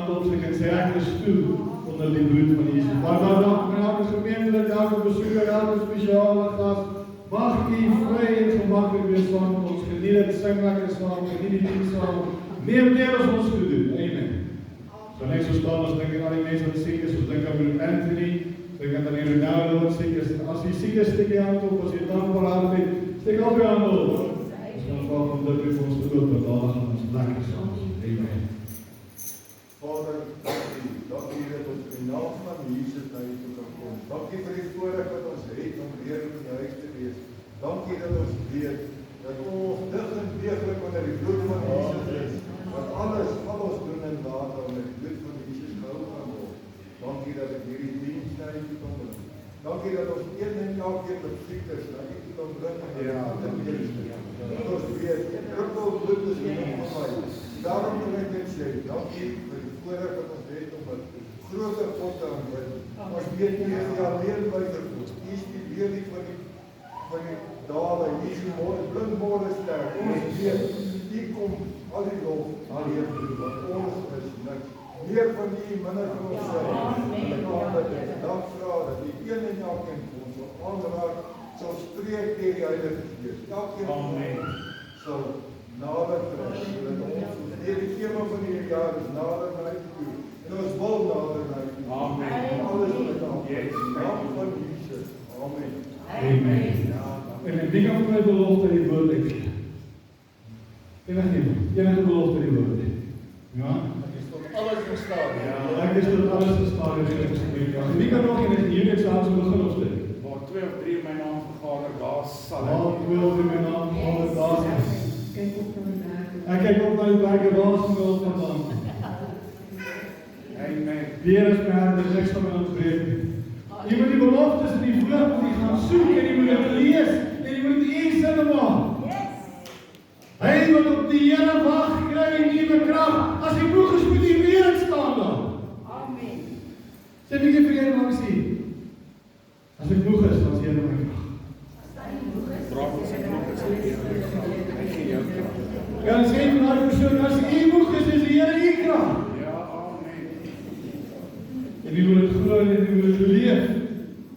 tot zich en zeggen stoel onder die bloed van Jezus. Maar dan danken we elke gemeente, elke bestuur, elke speciale gast. Mag die vrij en gemakkelijk weer samen met ons genieten, het zangwerk samen, genieten die dienst samen. Meer deel als ons te doen. Amen. Zo niks zo staan als denken aan die mensen dat ziek is, zoals denken aan broer Anthony, denken aan die Ronaldo dat ziek is. Als die ziek is, stik je hand op, als je dankbaar aan bent, stik op je hand op. Dus dan valt het dat weer voor ons te doen, dat alles aan ons lekker is. Amen. Vader, dank u dat ons in naam van Jesus naar u toe kan komen. Dank u voor die voorrecht dat ons heeft om weer in uw huis te wees. Dank u dat ons weet dat ons dig en degelijk onder die bloed van Jesus is. Dat alles doen en laten onder die bloed van Jesus gehou kan worden. Dank u dat ik hierdie dienst naar u toe kan brengen. Dank u dat ons een en elke met ziektes naar u toe kan brengen. Dat ons weet, druppel bloed is in ons lichaam. Daarom wil ik dit zeggen. Dank u voor die voorrecht dat ons heeft om het grote God te aanbidden. Ons weet nie is die alleen buitenvoet. U is die leerling van die dalen. U is die blindbare sterk. Ons weet, u kom al die lof alleen doen. Want ons is niks. Meer van u, minder van ons zijn. Dank vraag dat die een en elkeen ons sal aanraak, sal spreek tegen die Heilige Gees. Elkeen sal nader krijgen. Die thema van die jaar is nader naar u toe. En ons wil nader naar u toe. Amen. Alles met naam van Jesus. Amen. Amen. En wie kan mij belofte die woord ik? Enige belofte die woord ik. Ja? Alles bestaan. Ja, ik is tot alles gestaan in deze gemeente. En wie kan nog in het hier samen zo beginnen opstellen? Waar 2 of 3 mijn naam vergader, daar sal ek. Wat wil u mijn naam vergader, daar sal ek. En kijk op naar die bergen, waar is mijn vandaan? Amen. Weer is mijn hart, er is niks van mij ontbreken. Je moet die beloftes en die vlucht die gaan zoeken en je moet het lezen en je moet die eens in de wacht. Hij wil op die Heere wacht, krijg je nieuwe kracht. Als hij moeg is, moet hij weer staan dan. Amen. Zeg ik je vrede langs hier. Als ik moeg is, dan is Heere mijn kracht. Vraag ons ek nog eens hier. Hy gee jou kracht. Ja, dan sê van die persoon, als jy moeg is die Heere jy kracht. Ja, amen. En die wil het glo en die wil het beleef.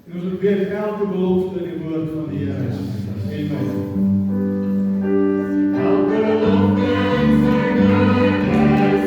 En ons het weet elke belofte in die woord van die Heere is. Amen. Elke belofte in sy goedheid is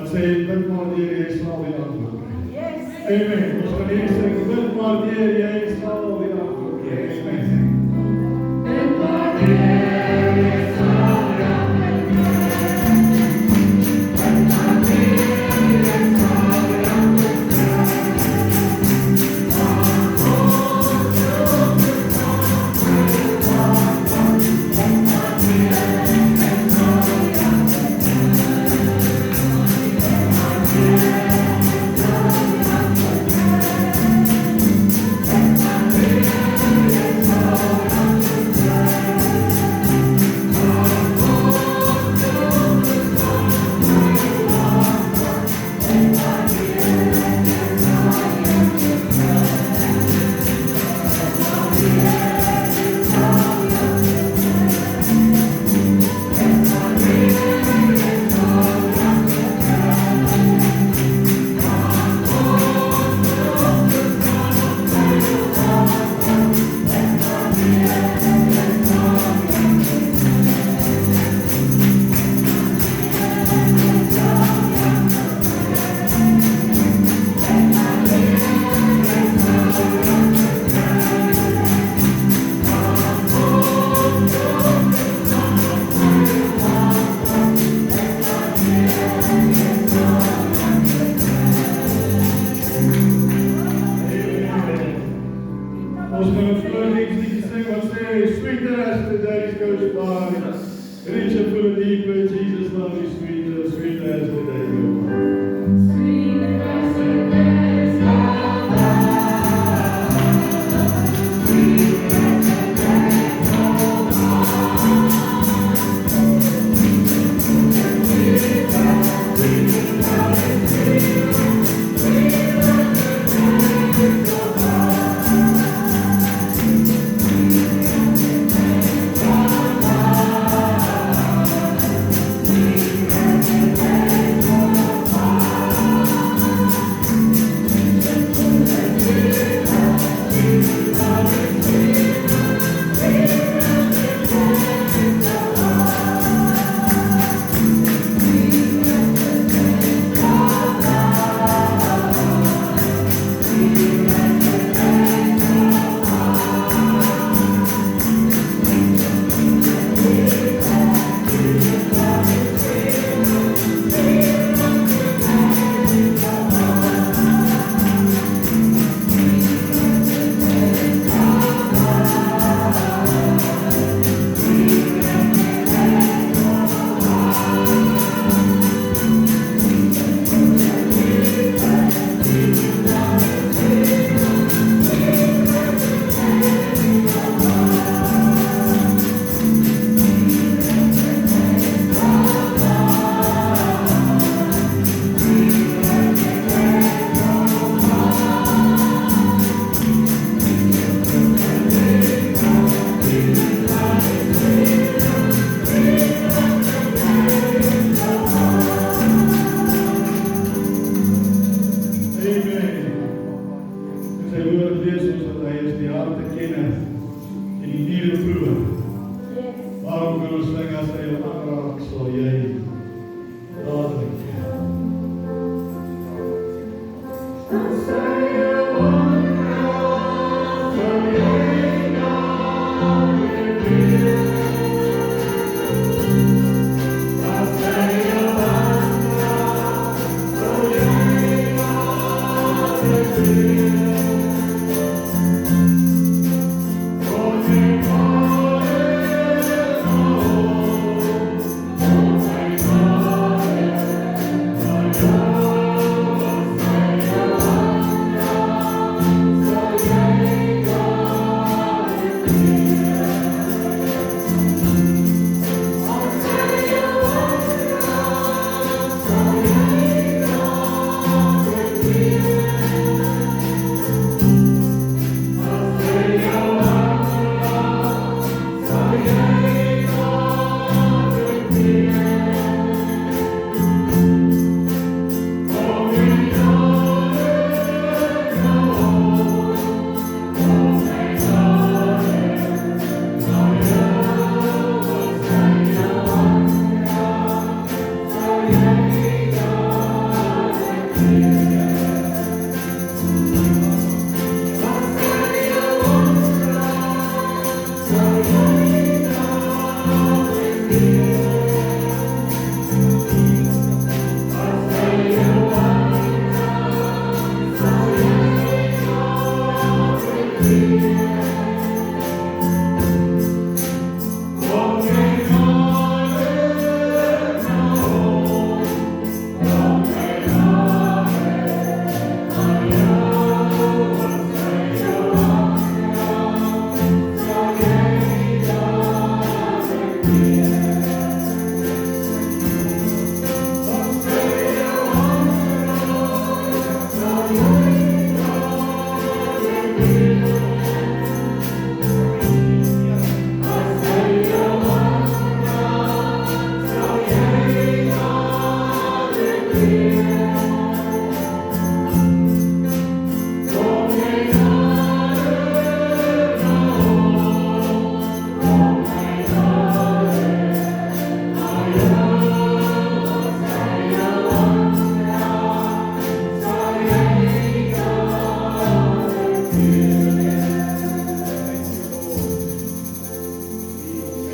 Wat sê jy, bid maar deur, jy sal die antwoord kry. Amen. Ons gaan hier sê, bid maar deur, jy sal die antwoord kry. Amen. Bid maar deur, jy sal die antwoord kry. Bid maar deur, jy sal die antwoord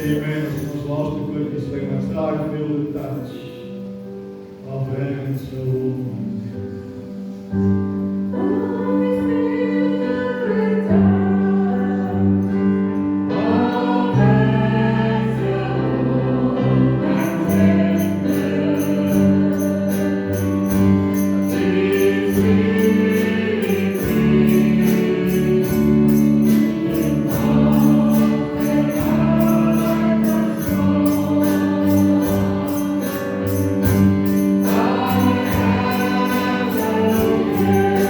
Amen. Ons laaste koortjie swing, dan staan I feel the touch of heaven's soul. Yeah.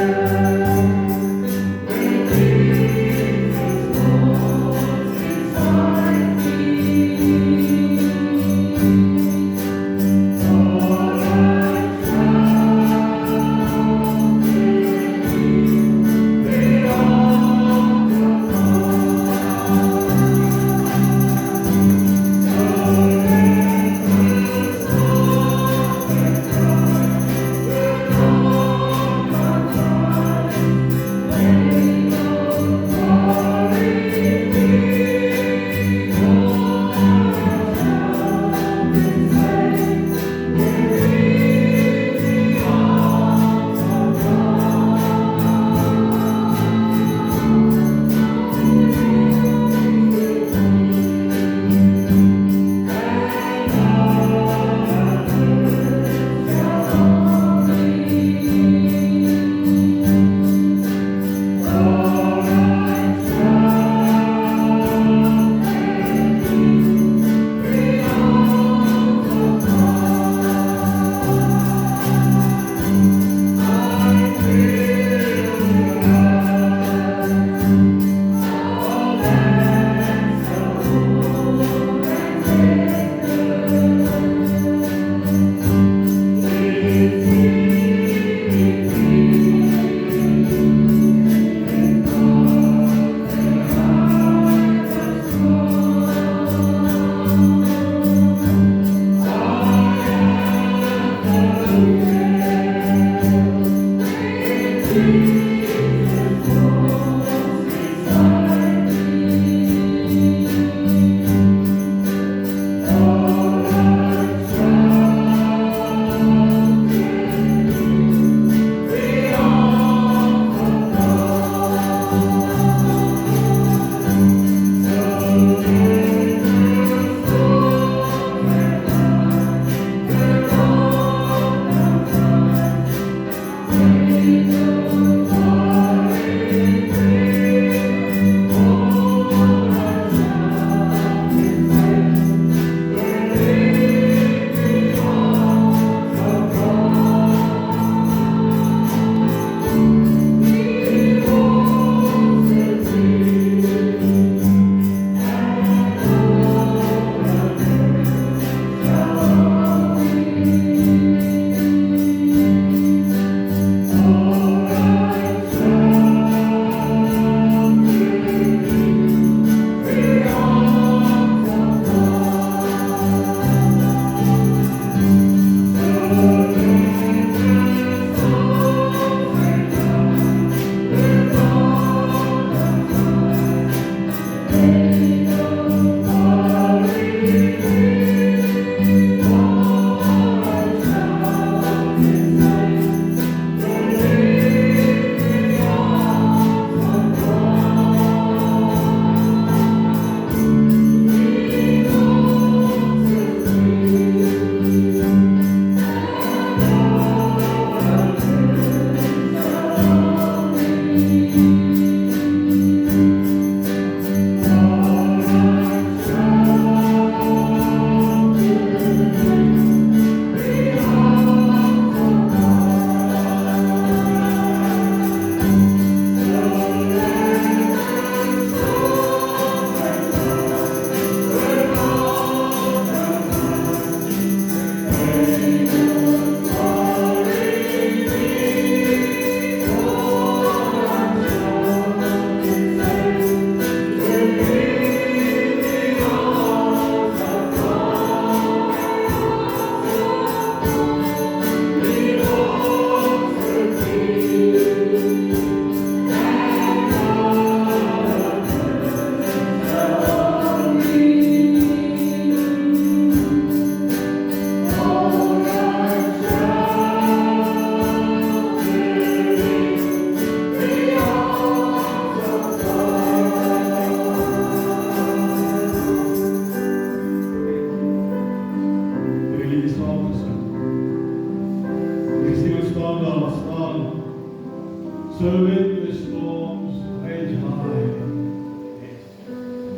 So let the storms rage high.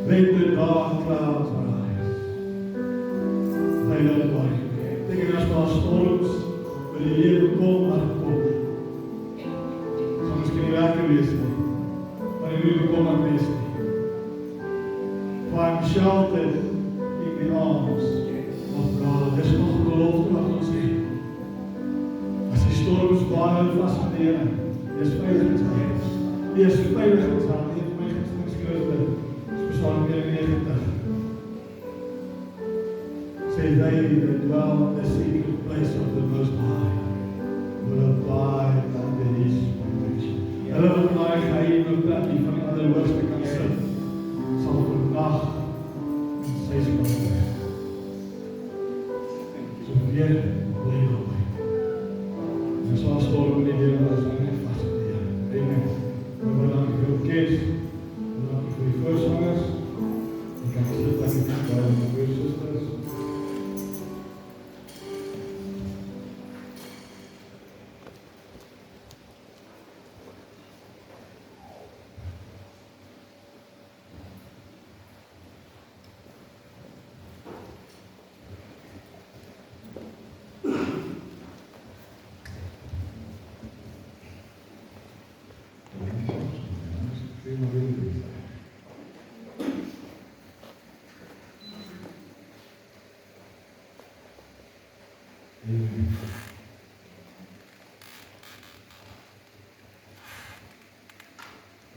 Let the dark clouds rise. They don't like it. Ek dink as daar storms by die lewe kom, maar kom. Sal miskien nie lekker wees nie, maar die lewe kom maar wees nie. For I'm sheltered in the arms of God. Dis nog 'n belofte wat ons het. As die storms baie vas met die Here, is veilig in sy hand. Hy is veilig in sy hand. Hy het my gunsteling Psalm 91. Say they that dwell in the secret place of the Most High will abide under His protection. Hulle wat in daai geheime plekkie van die Allerhoogste kan sit, sal vernag in sy skuld wees. So weer bly naby. En so as storm in die Here is, net vas in die Here. Amen. We dank vir die kids, we dank vir die voorsangers. Ek kan sit dat ek by my broers en susters.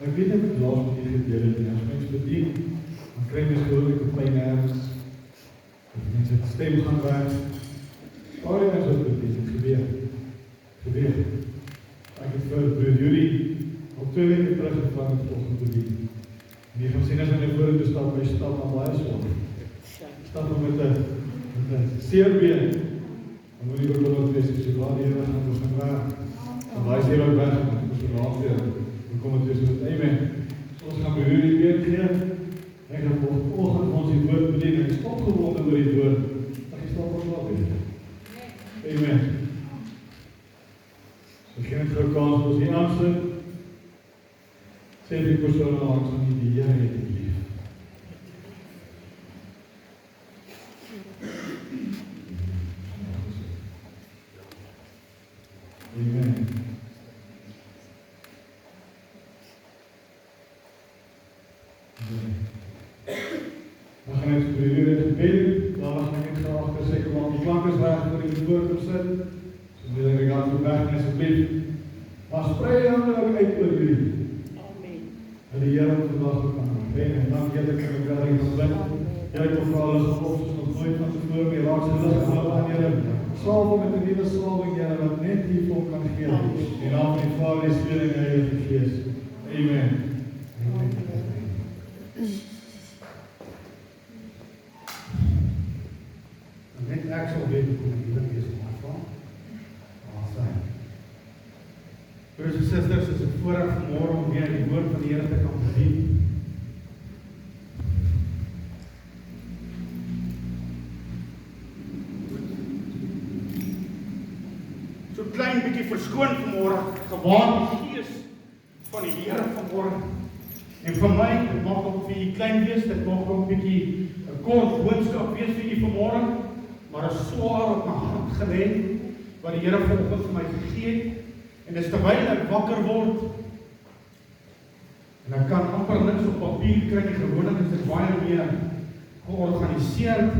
Ek weet net laas met die gedeel het, as mens bedien, dan kry mens gewoonlik 'n pyn ergens, of mens het stem gaan werk, daar is wat bedien, het gebeur. Ek het vir broer Julie, al 2 weke terug gevang het om te bedien. En jy gaan sien as hy nou vorentoe stap, hy stap aan baie swaar. Stap met 'n seerbeen, dan moet jy bekommerd wees, as jy waar die Here gaan, ons gaan werk. En daai seer ook weg, ons gaan laat weer. Kom het tussen het amen. So ons gaan by jullie weer gee. Ek gaan vanoggend ons die woord bedien. Ek is opgewonde oor die woord. Ek is opgewonde oor die woord. Amen. So geen het gou kans ons hier aansit. Sê die persoon langs van die Here het die lief. Amen. Dan gaan ek vir julle gebed, dan gaan ek net agter seker maak die klank is reg voor die woord op sit. So wil ek gaan toe weg asseblief. Maar sprei hande ook uit oor jullie. Amen. En die Here het vandag kan bring en dankie dat ek vir julle kan bid. Julle het vir alles geloof soos nog nooit van tevore meer raak se lig gaan aan Here. Salwe met 'n nuwe salwing Here wat net hiervoor kan gee. In naam van die Vader, die Seun en die Heilige Gees. Amen. Amen. Net ek sal weet hoe kom ek hier is om afval. Awesome. Broers en susters, is 'n voorreg vanmôre om weer die woord van die Here te kan bedien. So klein bietjie verskoon vanmôre, gewaar die gees van die Here vanmôre. En vir my, dit mag ook vir julle klein wees, dit mag ook bietjie 'n kort boodskap wees vir julle vanmôre. Maar 'n swaar op my hart gelê wat die Here vanoggend vir my gegee het. En dis terwyl ek wakker word en ek kan amper niks op papier kry nie. Gewoonlik is dit baie meer georganiseerd.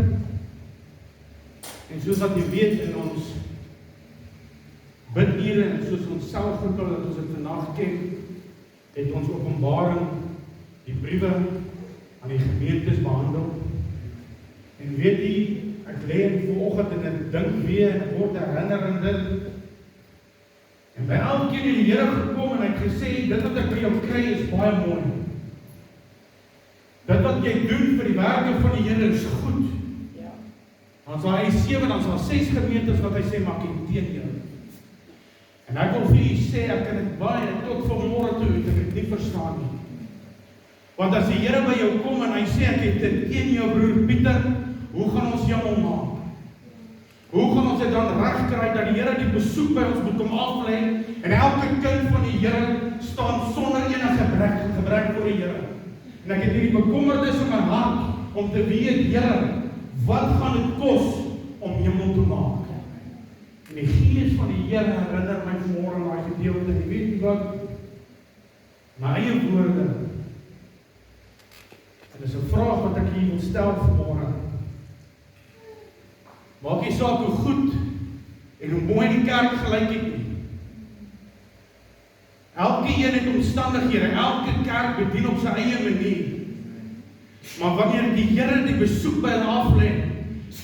En soos wat jy weet in ons bidure en soos ons selfvertel dat ons dit vandag ken, het ons Openbaring die briewe aan die gemeentes behandel. En weet jy, ek lê vanoggend en ek dink weer en ek word herinner aan dit. En by elkeen het die Here gekom en hy het gesê, dit wat ek by jou kry is baie mooi. Dit wat jy doen vir die werke van die Here is goed. Ja. Dan sal hy 7, dan sal 6 gemeentes wat hy sê, maak en teen jou. En ek wil vir u sê, ek kan dit baie, tot vanmôre toe, het ek dit nie verstaan nie. Want as die Here by jou kom en hy sê, ek het dit teen jou broer Pieter, hoe gaan ons jou maak? Hoe gaan ons dit dan reg kry dat die Here die besoek by ons moet kom aflê en elke kind van die Here staan sonder enige gebrek voor die Here. En ek het hierdie bekommernis in my hart om te weet, Here, wat gaan dit kos om hemel te maak? En die Gees van die Here herinner my vanmôre aan daai gedeelte. En weet jy wat? My eie woorde. En dis 'n vraag wat ek hier wil stel vanmôre. Maak nie saak hoe goed en hoe mooi die kerk gelyk het nie. Elke een het omstandighede, elke kerk bedien op sy eie manier. Maar wanneer die Here die besoek by hulle aflê,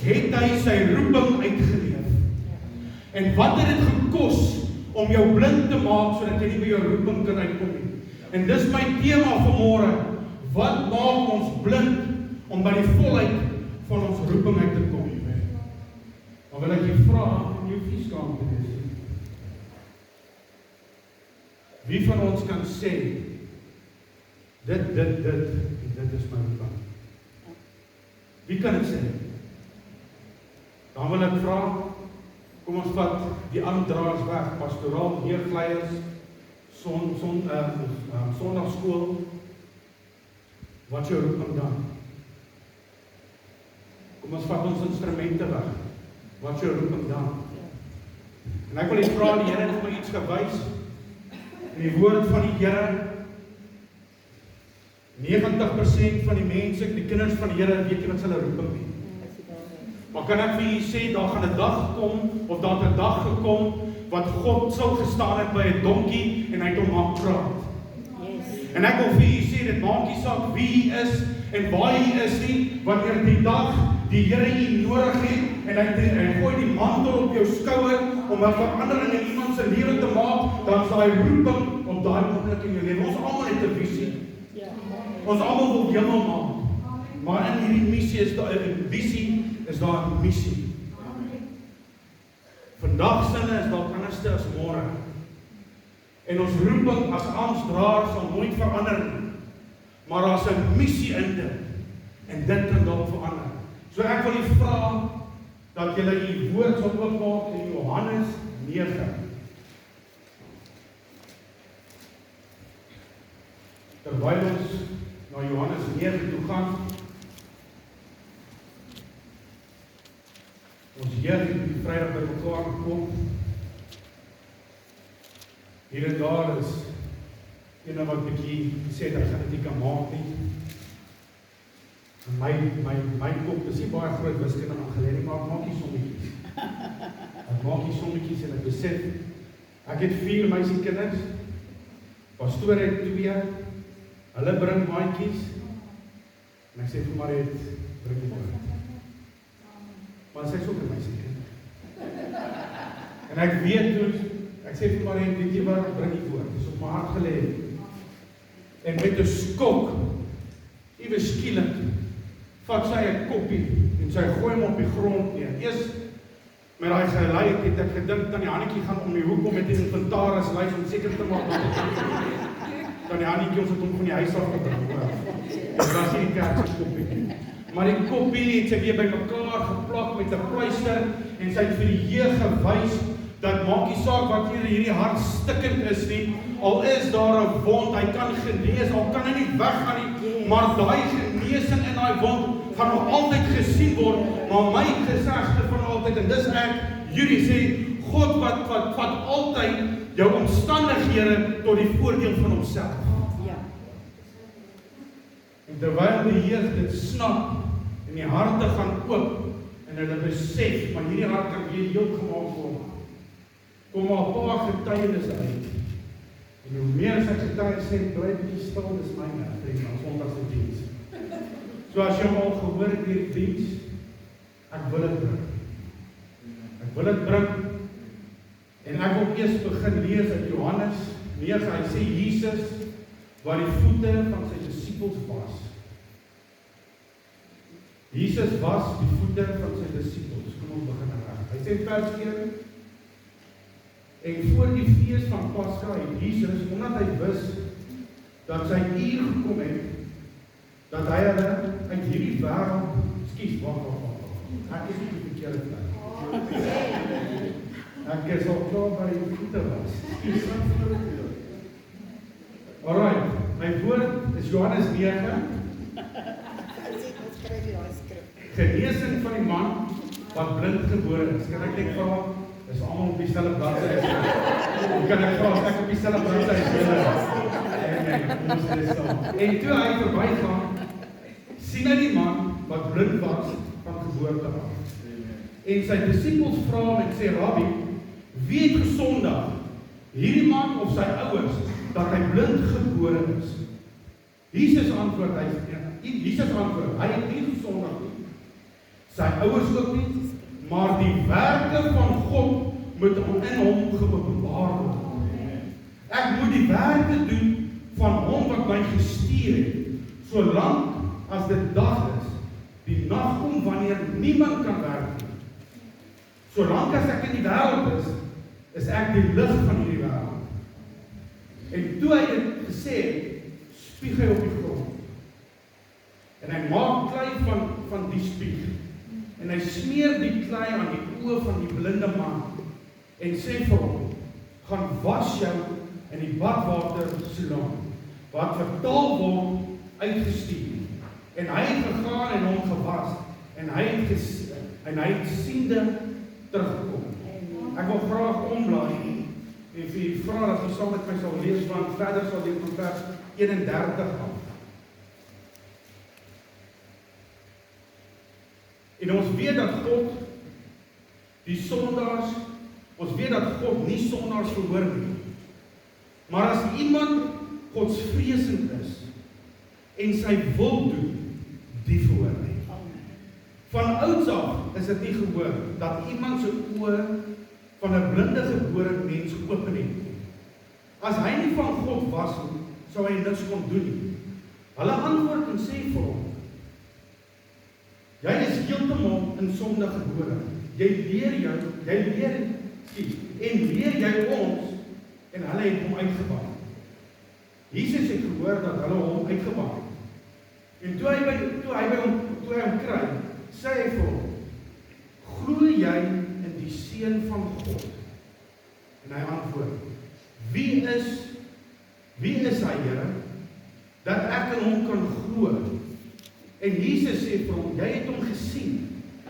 het hy sy roeping uitgeleef. En wat het dit gekos om jou blind te maak sodat jy nie by jou roeping kan uitkom nie? En dis my tema vanmôre. Wat maak ons blind om by die volheid van ons roeping uit te kom? Maar wil ek jy vra om jou vieskamp te wees? Wie van ons kan sê, dit is my roeping? Wie kan dit sê? Dan wil ek vra, kom ons vat die aandraers weg, pastoraal, leerleiers, sondagskool. Wat is jou roeping dan? Kom ons vat ons instrumente weg. Wat is jou roeping dan? En ek wil net vra, die Here het my iets gewys. In die woord van die Here, 90% van die mense, die kinders van die Here, weet nie wat hulle roeping nie. Maar kan ek vir julle sê, daar gaan 'n dag kom, of daar het 'n dag gekom, wat God sou gestaan het by 'n donkie, en hy het hom maak praat. En ek wil vir julle sê, dit maak nie saak wie hy is, en waar hy is nie, wanneer die dag, die Here u nodig het, en hy gooi die mantel op jou skouer, om 'n verandering in iemand se lewe te maak, dan is daai roeping op daai oomblik in jou lewe. Ons almal het 'n visie. Ons almal wil hemel maak. Maar in hierdie missie is daar 'n visie, is daar 'n missie. Vandag sinne is dalk anderste as môre. En ons roeping as amptdraer sal nooit verander nie. Maar daar's 'n missie in dit. En dit kan dalk verander. So ek wil u vra dat julle u woord sal oopmaak in Johannes 9. Terwyl ons na Johannes 9 toe gaan, ons jeug het die Vrydag by mekaar gekom. Hier en daar is een wat bietjie sê dat hy dit nie kan maak nie. My kop is nie baie groot wiskunde aangeleer, maar ek maak nie sommetjies. Ek maak nie sommetjies en ek besef, ek het 4 meisiekinders, pastoor het 2, hulle bring maatjies, en ek sê vir Mariet, bring die woord. Maar sy is ook 'n meisiekind. En ek weet toe, ek sê vir Mariet, weet jy wat, bring die woord, dis op my hart gelê. En met 'n skok, ewe skielik, vat sy 'n koppie en sy gooi hom op die grond neer. Eers met daai gelei het ek gedink dat die Hannetjie gaan om die hoek kom met 'n inventaris lys om seker te maak dat dan die Hannetjie ons het hom van die huis af gebring. Dit was nie 'n kerk se koppie. Maar die koppie het sy weer bymekaar geplak met 'n pleister en sy het vir die jeug gewys dat maak nie saak wat hierdie hart stikkend is nie, al is daar 'n wond, hy kan genees, al kan hy nie weggaan nie, maar daai genesing in daai wond gaan nog altyd gesien word. Maar my gesegde van altyd, en dis ek, Judy sê, God wat vat altyd jou omstandighede tot die voordeel van homself. Ja. En terwyl die jeug dit snap en die harte gaan oop en hulle besef, maar hierdie hart kan weer heel gemaak word, kom maar 'n paar getuienisse uit. En hoe meer as ek getuie sê, bly bietjie stil, dis myne, vriend, aan Sondagse diens. So as jy al gehoor het hierdie diens, ek wil dit bring. Ek wil dit bring. En ek wil eers begin lees uit Johannes 9. Hy sê Jesus wat die voete van sy disippels was. Jesus was die voete van sy disippels. Kom ons begin reg. Hy sê vers 1. En voor die fees van Pasga het Jesus, omdat hy wis dat sy uur gekom het, dat hy hulle uit hierdie wêreld, wag. Ek is nie die verkeerde plek. Ek is al klaar by die voete was. my woord is Johannes 9. Genesing van die man wat blind gebore is. Kan ek net vra, is almal op dieselfde bladsy? Kan ek vra, as ek op dieselfde bladsy is? En toe hy verbygaan, sien hy die man wat blind was van geboorte af. En sy disippels vra hom en sê, Rabbi, wie het gesondig? Hierdie man of sy ouers, dat hy blind gebore is? Jesus antwoord, hy het nie gesondig nie. Sy ouers ook nie, maar die werke van God moet in hom geopenbaar word. Ek moet die werke doen van hom wat my gestuur het, solank as dit dag is, die nag kom wanneer niemand kan werk nie. Solank as ek in die wêreld is ek die lig van hierdie wêreld. En toe hy dit gesê het, spieg hy op die grond. En hy maak klei van die spieg. En hy smeer die klei aan die oë van die blinde man en sê vir hom, gaan was jou in die badwater Siloam, wat vertaal word uitgestuur. En hy het gegaan en hom gewas en hy het siende teruggekom. Ek wil graag omblaai en vir u vra dat u saam met my sal lees, want verder sal dit van vers 31 af. En ons weet dat God die sondaars, ons weet dat God nie sondaars verhoor nie. Maar as iemand godsvreesend is en sy wil doen, die verhoor hy. Van ouds af is dit nie gehoor dat iemand se oë van 'n blinde gebore mens geopen het. As hy nie van God was nie, sou hy niks kon doen nie. Hulle antwoord en sê vir hom, jy is heeltemal in sonde gebore. Jy leer ons, en hulle het hom uitgeban. Jesus het gehoor dat hulle hom uitgeban het. En toe hy hom kry, sê hy vir hom, glo jy in die Seun van God? En hy antwoord, wie is hy, Here, dat ek in hom kan glo? En Jesus sê vir hom, jy het hom gesien,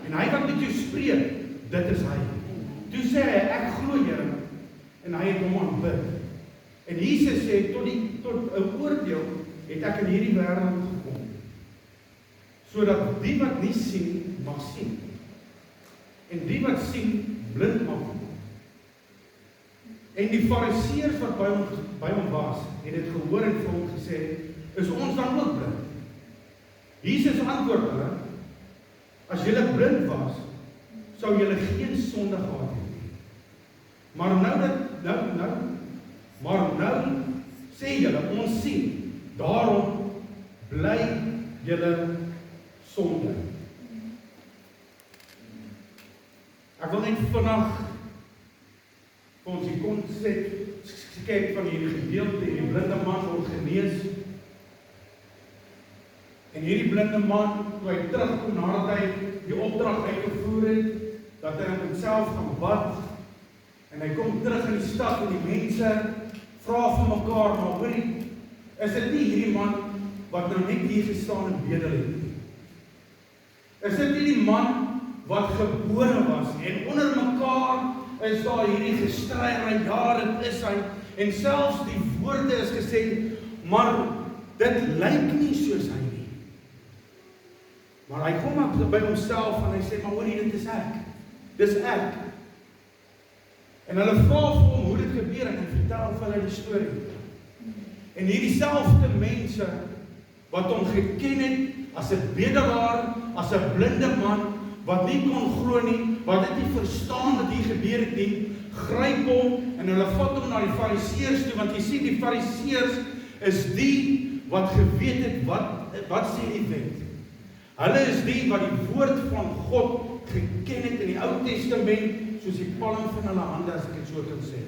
en hy wat met jou spreek, dit is hy. Toe sê hy, ek glo Here, en hy het hom aanbid. En Jesus sê, tot 'n oordeel het ek in hierdie wêreld gekom, sodat die wat nie sien, mag sien, en die wat sien, blind mag word. En die fariseërs wat by hom was, het dit gehoor en vir hom gesê, is ons dan ook blind? Jesus antwoord hulle, as julle blind was, sou julle geen sonde gehad het nie. Maar nou sê julle, ons sien, daarom bly julle sonde. Ek wil net vinnig vir ons die konsep kyk van hierdie gedeelte, die blinde man word genees. En hierdie blinde man, toe hy terugkom nadat hy die opdrag uitgevoer het, dat hy homself gaan bad, en hy kom terug in die stad en die mense vra vir mekaar, maar hoorie, is dit nie hierdie man wat nou net hier gestaan en bedel het nie? Is dit nie die man wat gebore was, en onder mekaar is daar hierdie gestrywerry, ja, dit is hy, en selfs die woorde is gesê, maar dit lyk nie soos hy nie. Maar hy kom op by homself en hy sê, maar hoorie, dit is ek. Dis ek. En hulle vra vir hom hoe dit gebeur en hy vertel vir hulle die storie. En hierdie selfde mense wat hom geken het as 'n bedelaar, as 'n blinde man, wat nie kon glo nie, wat dit nie verstaan wat hier gebeur het nie, gryp hom en hulle vat hom na die fariseërs toe, want jy sien die fariseërs is die wat geweet het wat sê die wet. Hulle is die wat die woord van God geken het in die Ou Testament, soos die palm van hulle hande, as ek dit so kan sê.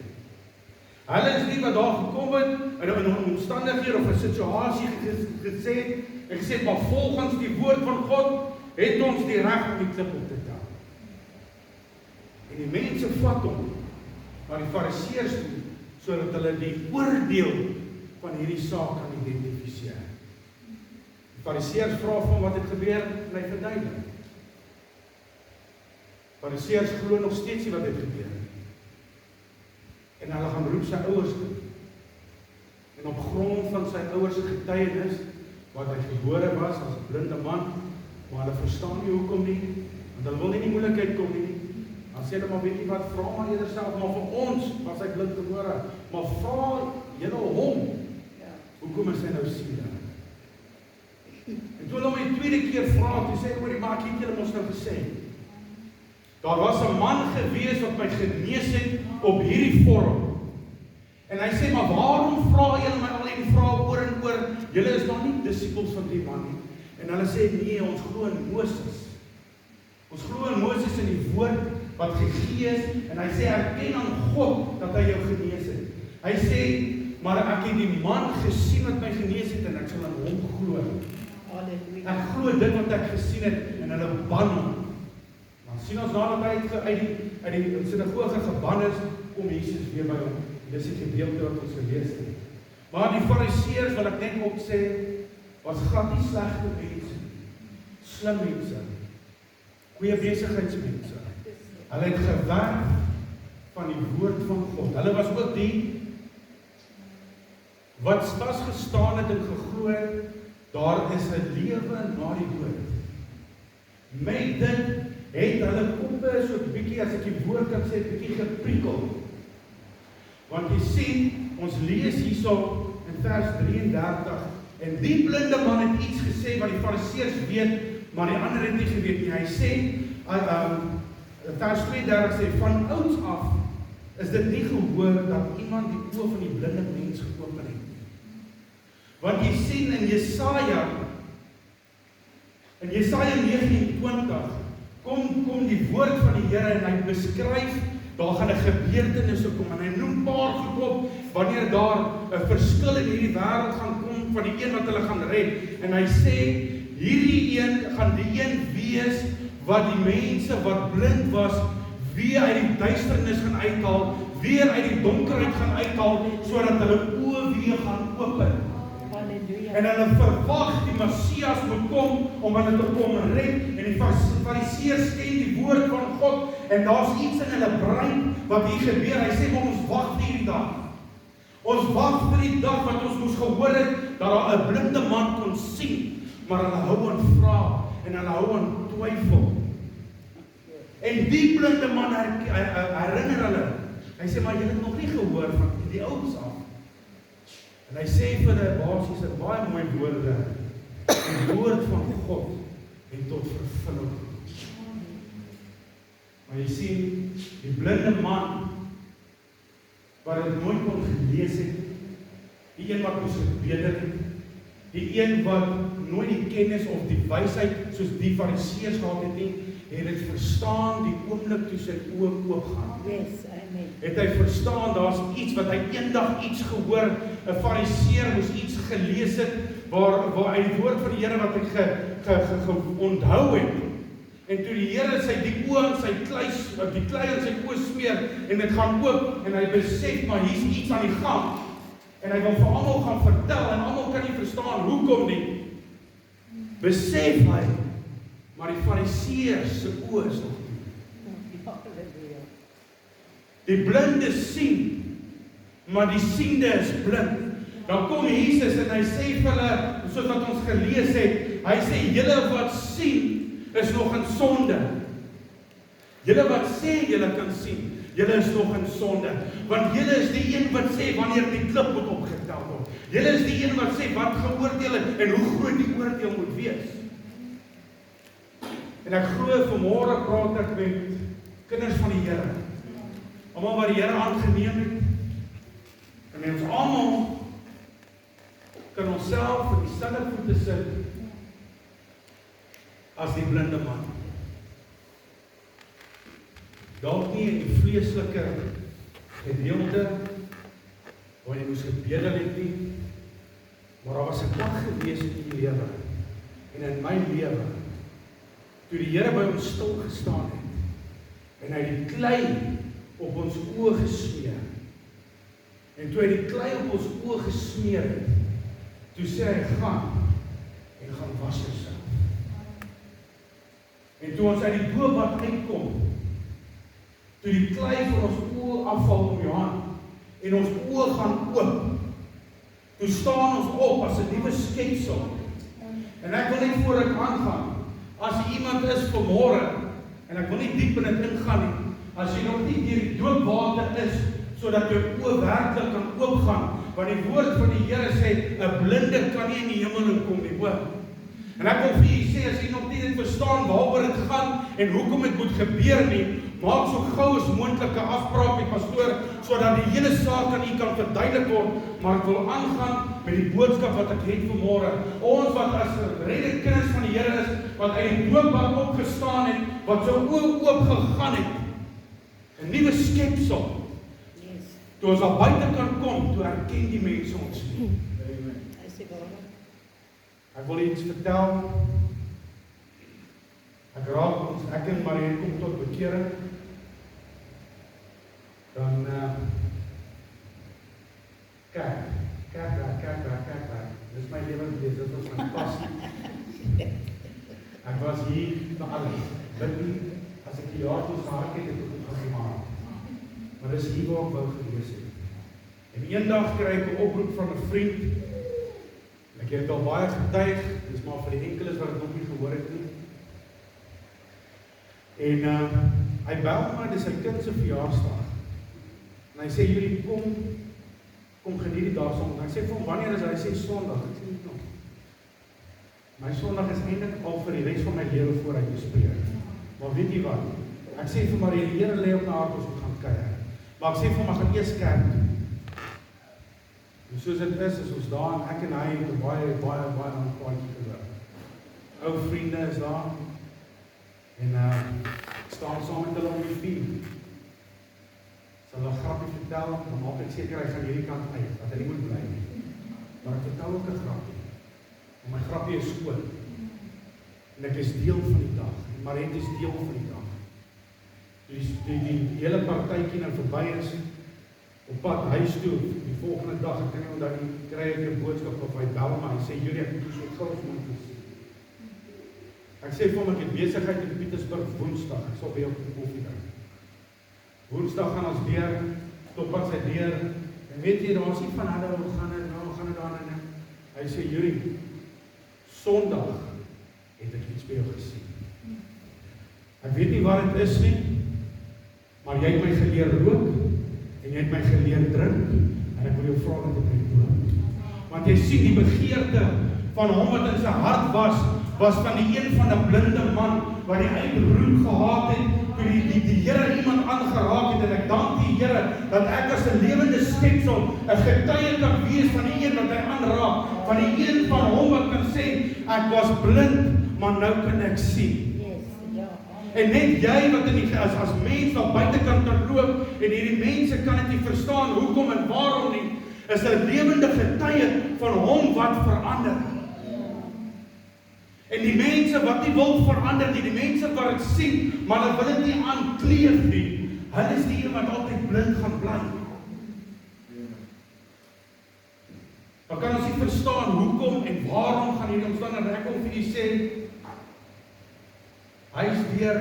Hulle is die wat daar gekom het, in 'n omstandighede of 'n situasie gesê het, en gesê, maar volgens die woord van God, het ons die reg om die klip op te tel. En die mense vat hom na die fariseërs toe, sodat hulle die oordeel van hierdie saak kan identifiseer. Die Fariseërs vra van wat het gebeur, en hy verduidelik. Fariseërs glo nog steeds nie wat het gebeur. En hulle gaan roep sy ouers toe. En op grond van sy ouers se getuienis, wat hy gebore was as 'n blinde man, maar hulle verstaan nie hoekom nie, want hulle wil nie in die moeilikheid kom nie. Dan sê hulle maar, weet jy wat, vra maar eerder self, maar vir ons was hy blind gebore, maar vra julle hom, hoekom is hy nou sienig? En toe hulle my die tweede keer vra, toe sê hy, maar ek het julle mos nou gesê, daar was 'n man gewees wat my genees het op hierdie vorm. En hy sê, maar waarom vra julle my al die vrae oor en oor? Julle is nog nie disippels van die man nie. En hulle sê, nee, ons glo in Moses. Ons glo in Moses in die woord wat gegee is, en hy sê, erken aan God dat hy jou genees het. Hy sê, maar ek het die man gesien wat my genees het, en ek sal in hom glo. Ek glo dit wat ek gesien het, en hulle ban hom. Dan sien ons nadat hy uit die sinagoge geban is, kom Jesus weer by hom. Dis die gedeelte wat ons gelees het. Maar die Fariseërs, wil ek net ook sê, was glad nie slegte mense, slim mense, goeie besigheidsmense. Hulle het gewerk van die woord van God. Hulle was ook die wat vasgestaan het en geglo het, daar is 'n lewe na die dood. Met dit het hulle koppe so 'n bietjie, as ek die woord kan sê, bietjie geprikkel. Want jy sien, ons lees hierso in vers 33, en die blinde man het iets gesê wat die Fariseërs weet, maar die ander het nie geweet nie. Hy sê, vers 32 sê, van ouds af is dit nie gehoor dat iemand die oë van die blinde mens geopen het. Want jy sien in Jesaja 29, kom die woord van die Here en hy beskryf, daar gaan 'n gebeurtenis kom, en hy noem 'n paar goed op, wanneer daar 'n verskil in hierdie wêreld gaan kom, van die een wat hulle gaan red, en hy sê, hierdie een gaan die een wees, wat die mense wat blind was, weer uit die duisternis gaan uithaal, weer uit die donkerheid gaan uithaal, sodat hulle oë weer gaan open. En hulle verwag die Messias moet kom, om hulle te kom red, en die Fariseërs ken die woord van God, en daar's iets in hulle brein, wat hier gebeur. Hy sê, maar ons wag vir die dag. Ons wag vir die dag, wat ons moes gehoor het, dat daar 'n blinde man kon sien, maar hulle hou aan vra, en hulle hou aan twyfel. En die blinde man herinner hulle, hy sê, maar julle het nog nie gehoor van die ouds af. En hy sê vir hulle basies 'n baie mooi woorde, die woord van God het tot vervulling. Maar jy sien, die blinde man, wat het nooit kon gelees het, die een wat moes gebeder het, die een wat nooit die kennis of die wysheid, soos die Fariseërs gehad het nie, het het verstaan die oomblik toe sy oë oopgaan. Yes, amen. Het hy verstaan, daar's iets wat hy eendag iets gehoor, 'n Fariseer moes iets gelees het, waar hy die woord van die Here wat hy onthou het. En toe die Here sy die oë aan sy die klei aan sy oë smeer, en dit gaan oop, en hy besef, maar hier's iets aan die gang. En hy wil vir almal gaan vertel, en almal kan nie verstaan hoekom nie. Besef hy, maar die Fariseërs se oë is nog toe. Die blinde sien, maar die siende is blind. Dan kom Jesus en hy sê vir hulle, soos wat ons gelees het, hy sê, julle wat sien, is nog in sonde. Julle wat sê julle kan sien, julle is nog in sonde. Want julle is die een wat sê wanneer die klip moet opgetel word. Julle is die een wat sê wat geoordeel het en hoe groot die oordeel moet wees. En ek glo vanmôre praat ek met kinders van die Here. Almal wat die Here aangeneem het. En ons almal kan onsself in dieselfde voete sit as die blinde man. Dalk nie in die vleeslike gedeelte waar jy moes gebedel het nie, maar daar was 'n dag gewees in die lewe en in my lewe, toe die Here by ons stil gestaan het en hy die klei op ons oë gesmeer En toe hy die klei op ons oë gesmeer het, toe sê hy, gaan was jouself. En toe ons uit die doopbad uitkom, toe die klei van ons oë afval om Johan, en ons oë gaan oop, toe staan ons op as 'n nuwe skepsel. En ek wil net voor ek aangaan, as iemand is vanmôre, en ek wil nie diep in dit ingaan nie, as jy nog nie deur die doopwater is, sodat jou oë werklik kan oopgaan, want die woord van die Here sê, 'n blinde kan nie in die hemel inkom nie, hoor. En ek wil vir julle sê, as jy nog nie dit verstaan waaroor dit gaan en hoekom dit moet gebeur nie, maak so gou as moontlik 'n afspraak met pastoor, sodat die hele saak aan u kan verduidelik word, maar ek wil aangaan met die boodskap wat ek het vanmôre. Ons wat as redde kinders van die Here is, wat uit die doopbad opgestaan het, wat so oop gegaan het, 'n nuwe skepsel. Toe ons al buite kan kom, toe herken die mense ons nie. Ek wil iets vertel. Ek en Marie kom tot bekering. Dan kyk daar. Dis my lewe gewees, dit was my passie. Ek was hier vir alles. Dit nie, as ek die jaar toe gehad het, het ek ook gemaak. Maar dis hier waar ek wou gewees het. En eendag kry ek 'n oproep van 'n vriend. Ek het al baie getuig, dis maar vir die enkeles wat ek nog nie gehoor het nie. En hy bel my, dis sy kind se verjaarsdag. En hy sê, jullie kom geniet die dag saam. En ek sê vir hom, wanneer is hy? Hy sê Sondag. Ek sê nie nog. My Sondag is eintlik al vir die res van my lewe vooruit bespreek. Maar weet jy wat? Ek sê vir Marie, die Here lê op my hart, ons moet gaan kuier. Maar ek sê vir hom, ek gaan eers kerk toe. En soos dit is ons daar, en ek en hy het 'n baie aan paadjie geloop. Ou vriende is daar, en ek staan saam met hulle om die vuur. Sal 'n grappie vertel, dan maak ek seker hy gaan hierdie kant uit, dat hy nie moet bly nie. Maar ek vertel ook 'n grappie, en my grappie is skoon. En ek is deel van die dag, en Mariet is deel van die dag. Die hele partytjie nou verby is, op pad huis toe, die volgende dag, ek kan nie onthou nie, kry ek 'n boodskap of hy bel my, hy sê, Julie, ek moet so gou as moontlik sien. Ek sê vir hom, ek het besigheid in Pietersburg Woensdag, ek sal by jou koffie drink. Woensdag gaan ons weer, klop aan sy deur, en weet jy, daar was nie van hulle, hoe gaan dit daarin? Hy sê, Julie, Sondag het ek iets by jou gesien. Ek weet nie wat dit is nie, maar jy het my geleer rook, en jy het my geleer drink, en ek wil jou vra dat ek my dood. Want jy sien die begeerte van hom wat in sy hart was van die een van 'n blinde man, wat die uitroep gehad het, toe die Here iemand aangeraak het, en ek dank die Here, dat ek as 'n lewende skepsel, 'n getuie kan wees van die een wat hy aanraak, van die een van hom wat kan sê, ek was blind, maar nou kan ek sien. En net jy wat as mens wat buitekant kan loop, en hierdie mense kan dit nie verstaan, hoekom en waarom nie, is 'n lewende getuie van hom wat verander. En die mense wat nie wil verander nie, die mense wat dit sien, maar hulle wil dit nie aankleef nie, hulle is die een wat altyd blind gaan bly. Dan kan ons nie verstaan hoekom en waarom gaan hierdie omstandighede, ek wil vir julle sê, hy is weer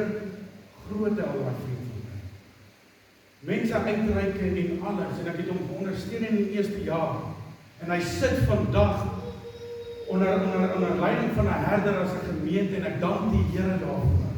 groot al wat vriend van my. Mense uitreike en alles, en ek het hom ondersteun in die eerste jaar, en hy sit vandag onder leiding van 'n herder as 'n gemeente, en ek dank die Here daarvoor.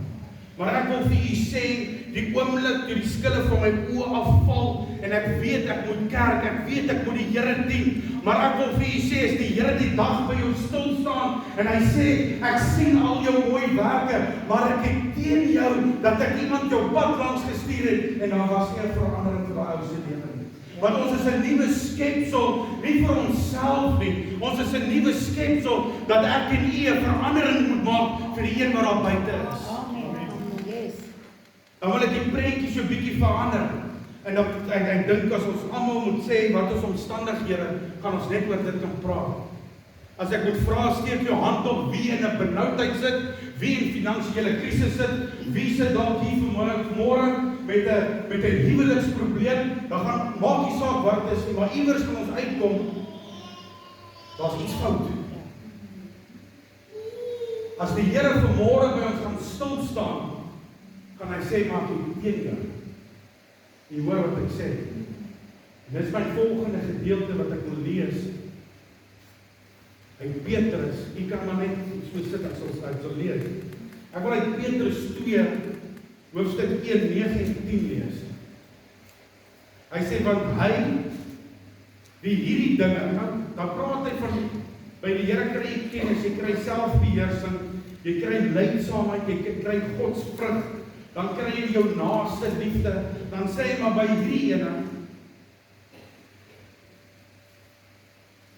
Maar ek wil vir u sê, die oomblik toe die skille van my oë afval, en ek weet ek moet kerk, ek weet ek moet die Here dien, maar ek wil vir u sê, as die Here die dag by jou stil staan, en hy sê, ek sien al jou mooi werke, maar ek het teen jou, dat ek iemand jou pad langs gestuur het, en daar was nie 'n verandering vir daai ou se lewe nie. Want ons is 'n nuwe skepsel, nie vir onsself nie, ons is 'n nuwe skepsel, dat ek en u 'n verandering moet maak, vir die een wat daar buite is. Dan wil ek die prentjie so bietjie verander. En dan ek dink as ons almal moet sê wat ons omstandighede, gaan ons net oor dit kan praat. As ek moet vra, steek jou hand op wie in 'n benoudheid sit, wie in finansiële krisis sit, wie sit dalk hier vanmôre met 'n huweliksprobleem, dan gaan maak nie saak wat dit is nie, maar iewers kan ons uitkom, daar's iets fout. As die Here vanmôre by ons gaan stil staan, kan hy sê, maak jy teen jou. Jy hoor wat ek sê. En dis my volgende gedeelte wat ek wil lees. Uit Petrus, jy kan maar net so sit as ons sal lees. Ek wil uit Petrus 2, hoofstuk 1, 9 en 10 lees. Hy sê, want hy, die hierdie dinge, dan praat hy van, by die Here kry jy kennis, jy kry selfbeheersing, jy kry lydsaamheid, jy kry godsvrug, dan kry jy jou naaste liefde, dan sê hy maar by hierdie ene,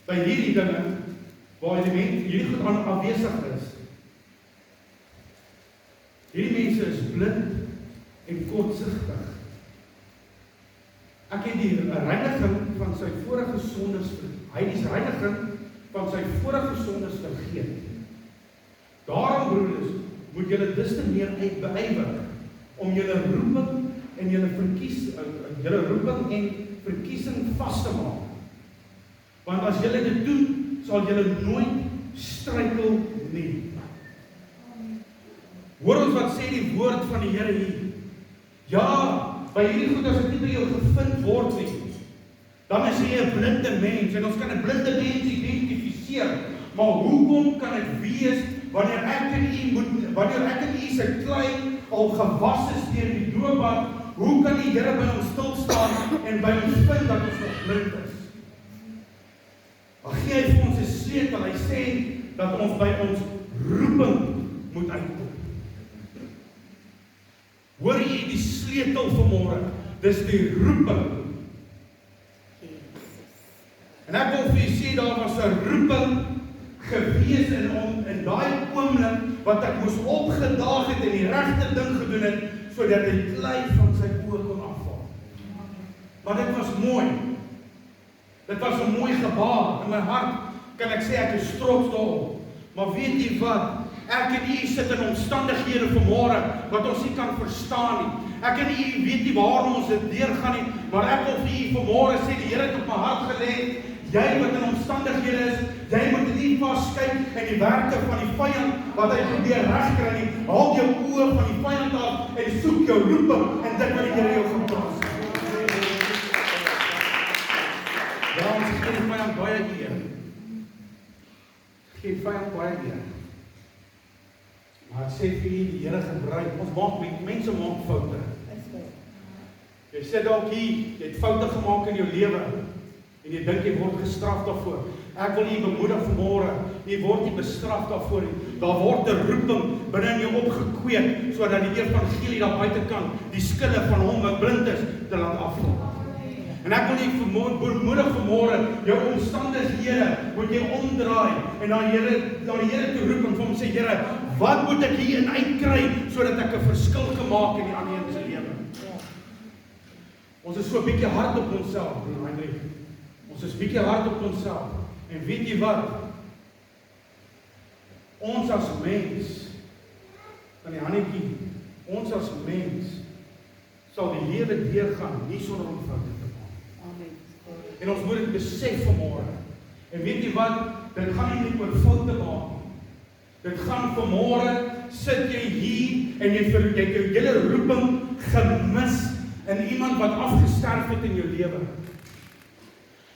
by hierdie dinge, waar die mens, hierdie goed afwesig is, hierdie mense is blind en kortsigtig. Ek het die reiniging van sy vorige sondes, hy het die reiniging van sy vorige sondes vergeet. Daarom, broeders, moet julle dus te meer beywer om julle roeping en julle roeping en verkiesing vas te maak. Want as julle dit doen, sal julle nooit struikel nie. Hoor ons wat sê die woord van die Here hier. Ja, by hierdie goed as dit nie by jou gevind word nie, dan is jy 'n blinde mens en ons kan 'n blinde mens identifiseer. Maar hoekom kan dit wees wanneer ek in u se klei al gewas is deur die doopbad, hoe kan die Here by ons stil staan en by ons vind dat ons nog blind is? Dan gee hy vir ons 'n sleutel. Hy sê dat ons by ons roeping moet uitkom. Hoor jy die sleutel vanmôre? Dis die roeping. En ek wil vir julle sê, daar was 'n roeping gewees in daai oomblik wat ek moes opgedaag het en die regte ding gedoen het, sodat die klei van sy oë kon afval. Maar dit was mooi. Dit was 'n mooi gebaar. In my hart kan ek sê ek is trots daarop. Maar weet jy wat? Ek en u sit in omstandighede vanmôre wat ons nie kan verstaan nie. Ek en u weet nie waarom ons dit deurgaan nie, maar ek wil vir u vanmôre sê, die Here het op my hart gelê, jy wat in omstandighede is, jy moet nie vaskyk in die werke van die vyand wat hy probeer regkry nie. Haal jou oë van die vyand af en soek jou roeping en dit wat die Here jou geplaas het. Ja, ons gee die vyand baie eer. Gee die vyand baie eer. Maar ek sê vir julle, die Here gebruik, mense maak foute. Jy sit dalk hier, jy het foute gemaak in jou lewe, en jy dink jy word gestraf daarvoor. Ek wil jy bemoedig vanmôre, jy word nie bestraf daarvoor nie. Daar word 'n roeping binne in jou opgekweek, sodat die evangelie daar buitekant, die skille van hom wat blind is, te laat afval. En ek wil jy bemoedig vanmôre, jou omstandighede moet jy omdraai, en na die Here toe roep en vir hom sê, Here, wat moet ek hierin uitkry, sodat ek 'n verskil gemaak in die ander een se lewe? Ons is so 'n bietjie hard op onsself, broer Heinrich. Ons is bietjie hard op onsself. En weet jy wat? Ons as mens, van die Hannetjie, ons as mens, sal die lewe deurgaan, nie sonder om foute te maak. Amen. En ons moet dit besef vanmôre. En weet jy wat? Dit gaan nie net oor foute maak nie. Dit gaan vanmôre, sit jy hier, en jy het jou hele roeping gemis, in iemand wat afgesterf het in jou lewe.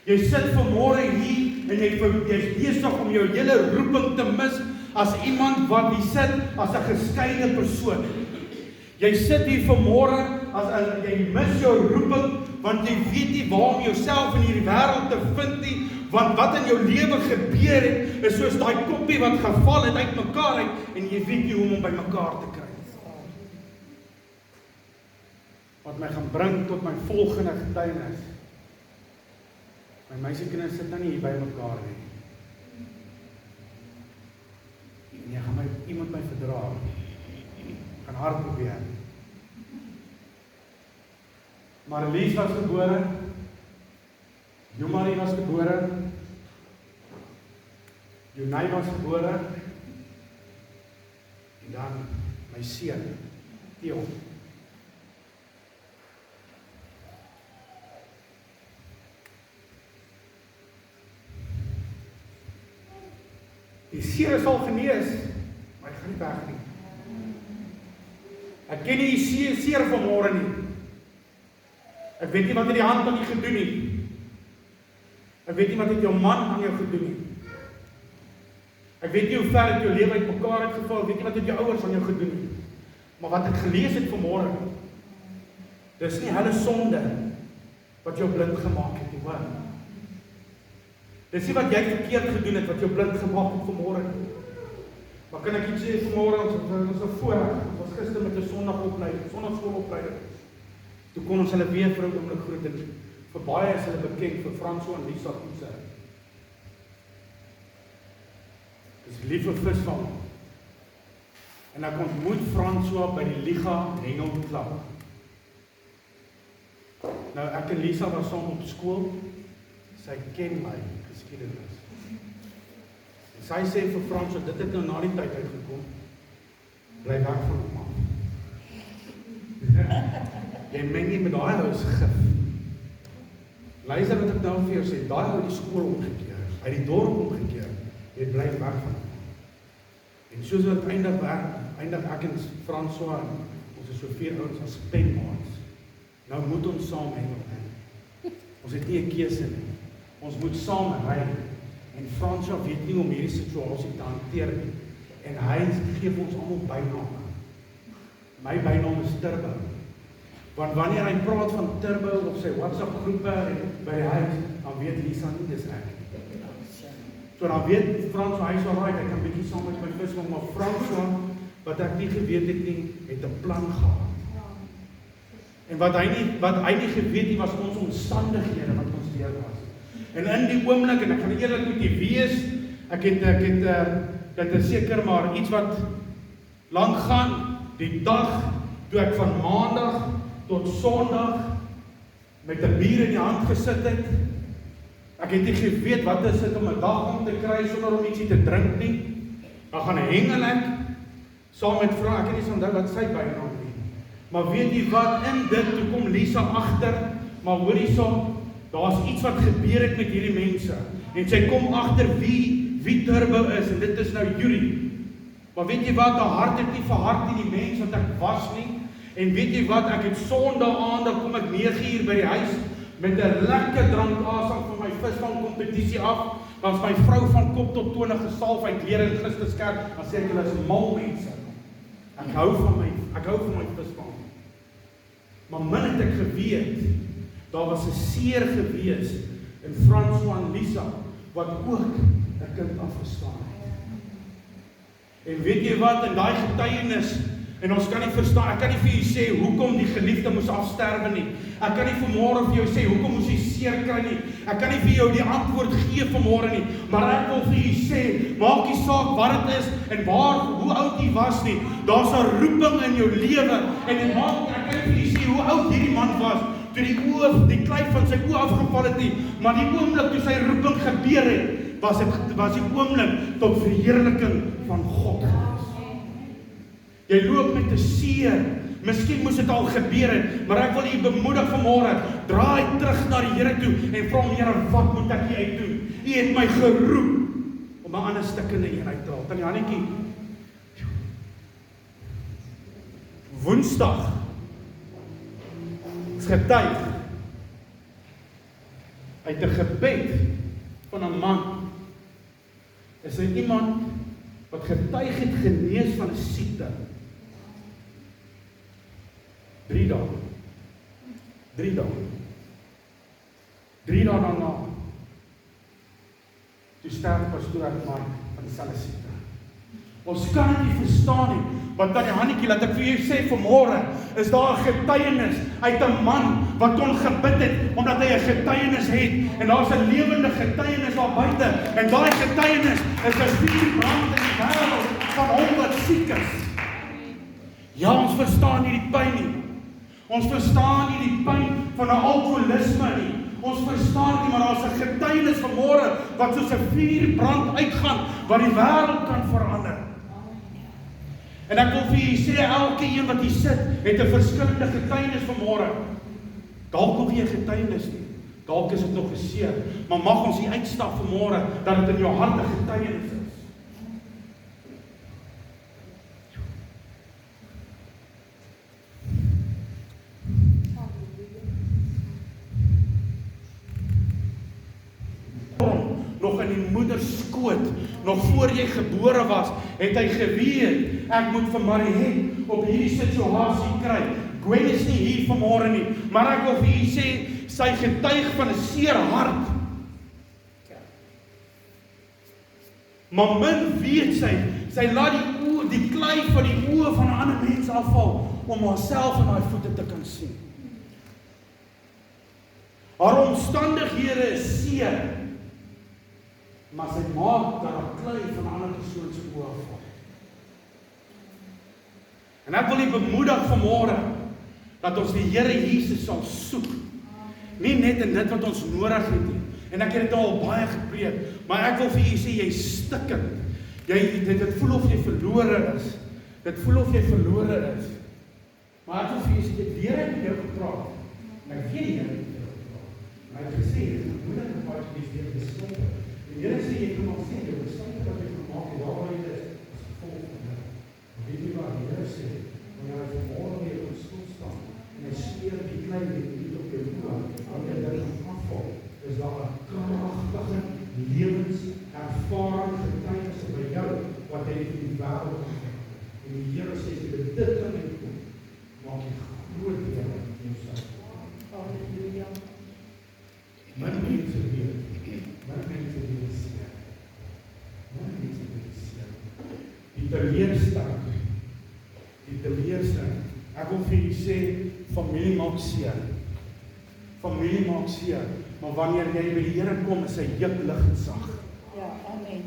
Jy sit vanmôre hier en jy's besig om jou hele roeping te mis as iemand wat hier sit as 'n geskeide persoon. Jy sit hier vanmôre as jy mis jou roeping want jy weet nie waar om jouself in hierdie wêreld te vind nie, want wat in jou lewe gebeur het is soos daai koppie wat geval het uitmekaar uit en jy weet nie hoe om hom bymekaar te kry. Wat my gaan bring tot my volgende getuienis. My meisiekinders sit nou nie hier by mekaar nie. En jy gaan iemand my verdra. Gaan hard probeer. Marlies was gebore. Jomarie was gebore. Jonay was gebore. En dan my seun, Theo. Die seer is al genees, maar hy gaan nie weg nie. Ek ken nie die seer vanmôre nie. Ek weet nie wat het die hand aan jou gedoen nie. Ek weet nie wat het jou man aan jou gedoen nie. Ek weet nie hoe ver het jou lewe uit mekaar uitgeval, ek weet nie wat het jou ouers aan jou gedoen nie. Maar wat ek gelees het vanmôre, dis nie hulle sonde wat jou blind gemaak het nie, hoor. Dis nie wat jy verkeerd gedoen het wat jou blind gemaak het vanmôre nie. Maar kan ek iets sê vanmôre, ons is voorreg, ons was gister met 'n sondagskoolopleiding. Toe kon ons hulle weer vir 'n oomblik groet en vir baie is hulle bekend vir Franso en Lisa Koese. Dis lief vir visvang. En ek ontmoet Franso by die Liga Hengelklub. Nou ek en Lisa was saam op skool. Sy ken my geskiedenis. En sy sê vir Franso, dit het nou na die tyd uitgekom. Bly weg van hom af. Jy meng nie met daai ou se gif. Luister wat ek nou vir jou sê, daai ou het die skool omgekeer, uit die dorp omgekeer, jy bly weg van hom. En soos wat eindig ek en François, ons is so 4 ouens as penmaats. Nou moet ons saam hengel. Ons het nie 'n keuse nie. Ons moet saam ry. En François weet nie om hierdie situasie te hanteer nie. En hy gee ons almal byname. My bynaam is Turbo. Want wanneer hy praat van Turbo op sy WhatsApp groepe en by die huis, dan weet Lisa nie dis ek. So dan weet François, hy is alright, ek kan bietjie saam met my visvang, maar François, wat ek nie geweet het nie, het 'n plan gehad. En wat hy nie geweet nie, was ons omstandighede wat ons deur was. En in die oomblik, en ek gaan eerlik met u wees, ek het dit is seker maar iets wat lank gaan, die dag, toe ek van maandag tot sondag, met 'n bier in die hand gesit het, ek het nie geweet wat is dit om 'n dag om te kry sonder om ietsie te drink nie. Dan gaan hengel ek saam met vrou, ek het nie onthou wat sy bynaam nie. Maar weet jy wat, in dit toe kom Lisa agter, maar hoor hierso, daar's iets wat gebeur het met hierdie mense. En sy kom agter wie Turbo is en dit is nou Yuri. Maar weet jy wat, haar hart het nie verhard in die mens wat ek was nie. En weet jy wat, ek het Sondag aand, dan kom ek 9 uur by die huis met 'n lekker drankasem van my visvang kompetisie af. Dan is my vrou van kop tot tone gesalf uit leer in Christuskerk. Dan sê ek hulle is mal mense. Ek hou van my visvang. Maar min het ek geweet, daar was 'n seer gewees in François en Lisa wat ook 'n kind afgestaan het. En weet jy wat, in daai getuienis, en ons kan nie verstaan, ek kan nie vir julle sê hoekom die geliefde moes afsterwe nie. Ek kan nie vanmôre vir jou sê hoekom moes jy seer kry nie. Ek kan nie vir jou die antwoord gee vanmôre nie, maar ek wil vir julle sê, maak nie saak wat dit is en hoe oud jy was nie. Daar's 'n roeping in jou lewe en ek kan nie vir julle sê hoe oud hierdie man was toe die klyf van sy oë afgeval het nie, maar die oomblik toe sy roeping gebeur het, was die oomblik tot verheerliking van God gewees. Jy loop met 'n seer, miskien moes dit al gebeur het, maar ek wil u bemoedig vanmôre, draai terug na die Here toe en vra hom, Here, wat moet ek hier uit doen? U het my geroep om 'n ander stikkende eenheid te haal. Tannie Hannetjie, Woensdag is getuig uit 'n gebed van 'n man. Is iemand wat getuig het genees van 'n siekte. 3 dae. 3 dae. 3 dae daarna. Toe sterf pastoor Mark van dieselfde siekte. Ons kan dit nie verstaan nie. Want Tannie Hannetjie, laat ek vir jou sê vanmôre, is daar 'n getuienis uit 'n man wat kon gebid het omdat hy 'n getuienis het en daar's 'n lewende getuienis daar buite en daai getuienis is 'n vuurbrand in die wêreld van hom wat siek is. Ja, ons verstaan nie die pyn nie. Ons verstaan nie die pyn van 'n alkoholisme nie. Ons verstaan nie, maar daar's 'n getuienis vanmôre wat soos 'n vuurbrand uitgaan wat die wêreld kan verander. En ek wil vir julle sê, elke een wat hier sit, het 'n verskillende getuienis vanmôre. Dalk nog nie 'n getuienis nie. Dalk is dit nog 'n seer, maar mag ons hier uitstap vanmôre dat dit in jou hart 'n getuienis is. moeder skoot, nog voor jy gebore was, het hy geweet, ek moet vir Mariet op hierdie situasie kry. Gwen is nie hier vanmôre nie, maar ek wil vir u sê, sy getuig van 'n seer hart. Maar min weet sy laat die klei van die oë van 'n ander mens afval, om haarself in haar voete te kan sien. Haar omstandighede is seer, maar sy maak dat haar klei van 'n ander persoon se oë afval. En ek wil u bemoedig vanmôre, dat ons die Here Jesus sal soek, nie net in dit wat ons nodig het nie, en ek het dit al baie gepreek, maar ek wil vir u sê, jy stikkend, dit voel of jy verlore is, maar ek wil vir u sê, die Here het met jou gepraat, en ek weet die Here het met jou gepraat, maar hy het gesê, dit is moeilik om wat jy weer besluit, die Here sê, jy kan al sê, jy besluit wat jy gemaak het, waar jy is, as gevolg van dit, weet jy wat die Here sê, wanneer hy vanmôre weer op stoel staan, en hy smeer die klei nie op jou oor, wanneer jy dit gaan afval, is daar 'n kragtige lewenservaring getuienis by jou, wat hy vir die wêreld gegee het. En die Here sê, as jy dit kan doen, maak jy groot deel in jouself. Halleluja. Min mense weet seer. Die teleurstelling. Ek wil vir u sê, familie maak seer, maar wanneer jy by die Here kom, is hy juk lig en sag. Ja, amen.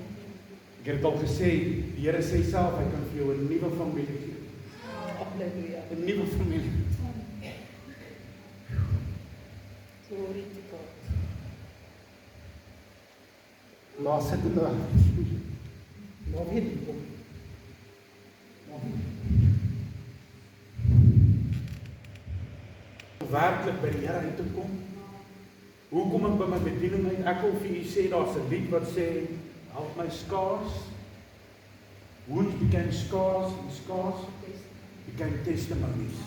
Ek het al gesê, die Here sê self, hy kan vir jou 'n nuwe familie gee. Halleluja. 'n Nuwe familie. Glory to God. Laat sit dit daar. Maar weet jy kom. Werklik by die Here uit te kom. Hoe kom ek by my bediening uit? Ek wil vir u sê, daar's 'n lied wat sê, help my scars. Wounds became scars, and scars became testimonies.